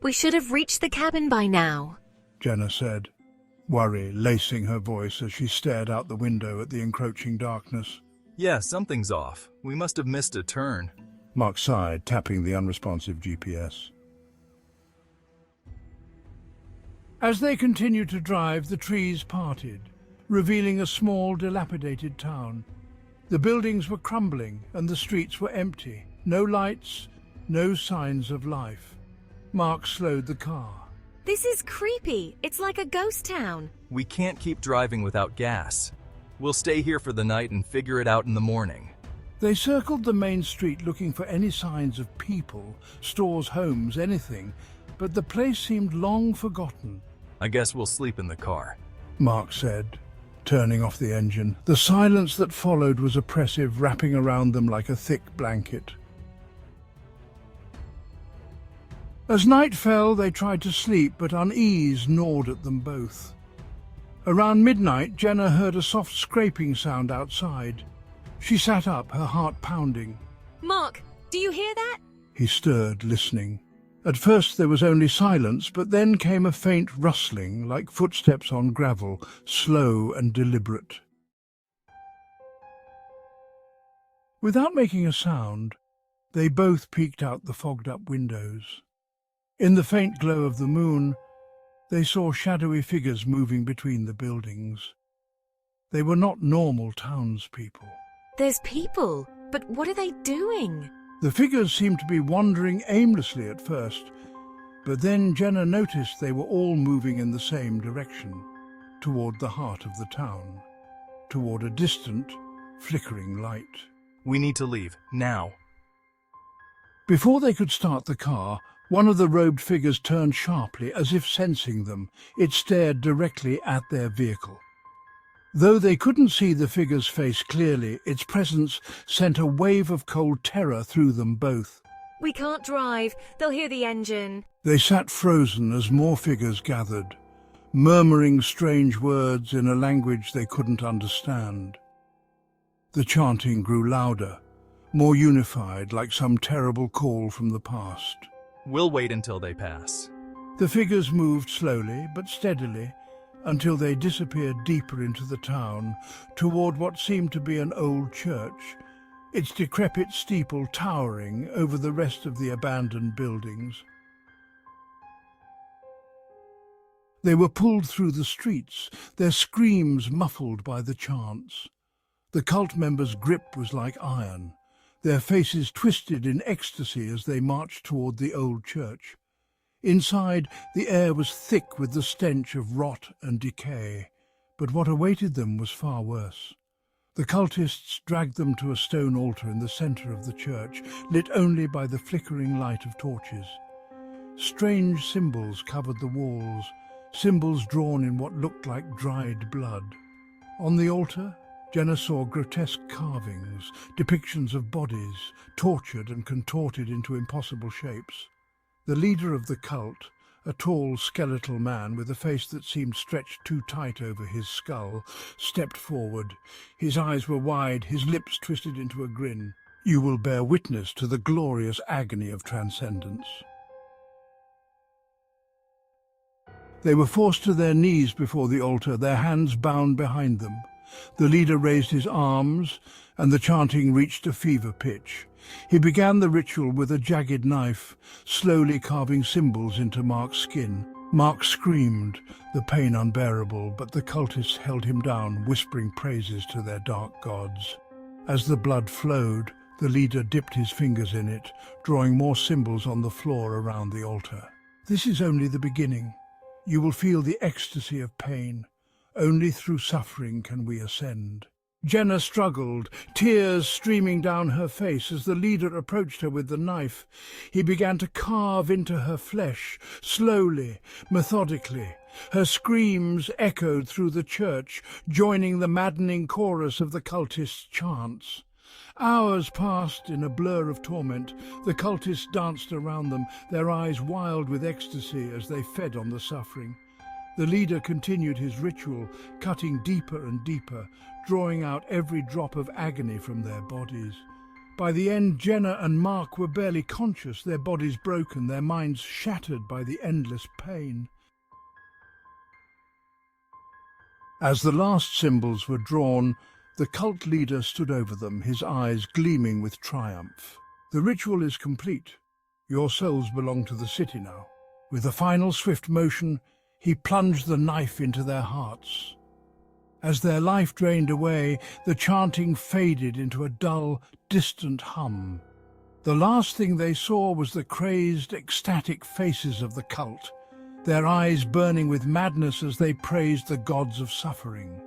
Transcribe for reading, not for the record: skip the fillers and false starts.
We should have reached the cabin by now, Jenna said, worry lacing her voice as she stared out the window at the encroaching darkness. Yeah, something's off. We must have missed a turn. Mark sighed, tapping the unresponsive GPS. As they continued to drive, the trees parted, revealing a small, dilapidated town. The buildings were crumbling and the streets were empty. No lights, no signs of life. Mark slowed the car. This is creepy. It's like a ghost town. We can't keep driving without gas. We'll stay here for the night and figure it out in the morning. They circled the main street looking for any signs of people, stores, homes, anything, but the place seemed long forgotten. I guess we'll sleep in the car, Mark said, turning off the engine. The silence that followed was oppressive, wrapping around them like a thick blanket. As night fell, they tried to sleep, but unease gnawed at them both. Around midnight, Jenna heard a soft scraping sound outside. She sat up, her heart pounding. Mark, do you hear that? He stirred, listening. At first there was only silence, but then came a faint rustling, like footsteps on gravel, slow and deliberate. Without making a sound, they both peeked out the fogged-up windows. In the faint glow of the moon, they saw shadowy figures moving between the buildings. They were not normal townspeople. There's people, but what are they doing? The figures seemed to be wandering aimlessly at first, but then Jenna noticed they were all moving in the same direction, toward the heart of the town, toward a distant, flickering light. We need to leave, now. Before they could start the car, one of the robed figures turned sharply, as if sensing them. It stared directly at their vehicle. Though they couldn't see the figure's face clearly, its presence sent a wave of cold terror through them both. We can't drive. They'll hear the engine. They sat frozen as more figures gathered, murmuring strange words in a language they couldn't understand. The chanting grew louder, more unified, like some terrible call from the past. We'll wait until they pass. The figures moved slowly but steadily, until they disappeared deeper into the town, toward what seemed to be an old church, its decrepit steeple towering over the rest of the abandoned buildings. They were pulled through the streets, their screams muffled by the chants. The cult members' grip was like iron, their faces twisted in ecstasy as they marched toward the old church. Inside, the air was thick with the stench of rot and decay, but what awaited them was far worse. The cultists dragged them to a stone altar in the center of the church, lit only by the flickering light of torches. Strange symbols covered the walls, symbols drawn in what looked like dried blood. On the altar, Jenna saw grotesque carvings, depictions of bodies, tortured and contorted into impossible shapes. The leader of the cult, a tall, skeletal man with a face that seemed stretched too tight over his skull, stepped forward. His eyes were wide, his lips twisted into a grin. You will bear witness to the glorious agony of transcendence. They were forced to their knees before the altar, their hands bound behind them. The leader raised his arms, and the chanting reached a fever pitch. He began the ritual with a jagged knife, slowly carving symbols into Mark's skin. Mark screamed, the pain unbearable, but the cultists held him down, whispering praises to their dark gods. As the blood flowed, the leader dipped his fingers in it, drawing more symbols on the floor around the altar. This is only the beginning. You will feel the ecstasy of pain. Only through suffering can we ascend. Jenna struggled, tears streaming down her face as the leader approached her with the knife. He began to carve into her flesh, slowly, methodically. Her screams echoed through the church, joining the maddening chorus of the cultists' chants. Hours passed in a blur of torment. The cultists danced around them, their eyes wild with ecstasy as they fed on the suffering. The leader continued his ritual, cutting deeper and deeper, drawing out every drop of agony from their bodies. By the end, Jenna and Mark were barely conscious, their bodies broken, their minds shattered by the endless pain. As the last symbols were drawn, the cult leader stood over them, his eyes gleaming with triumph. The ritual is complete. Your souls belong to the city now. With a final swift motion, he plunged the knife into their hearts. As their life drained away, the chanting faded into a dull, distant hum. The last thing they saw was the crazed, ecstatic faces of the cult, their eyes burning with madness as they praised the gods of suffering.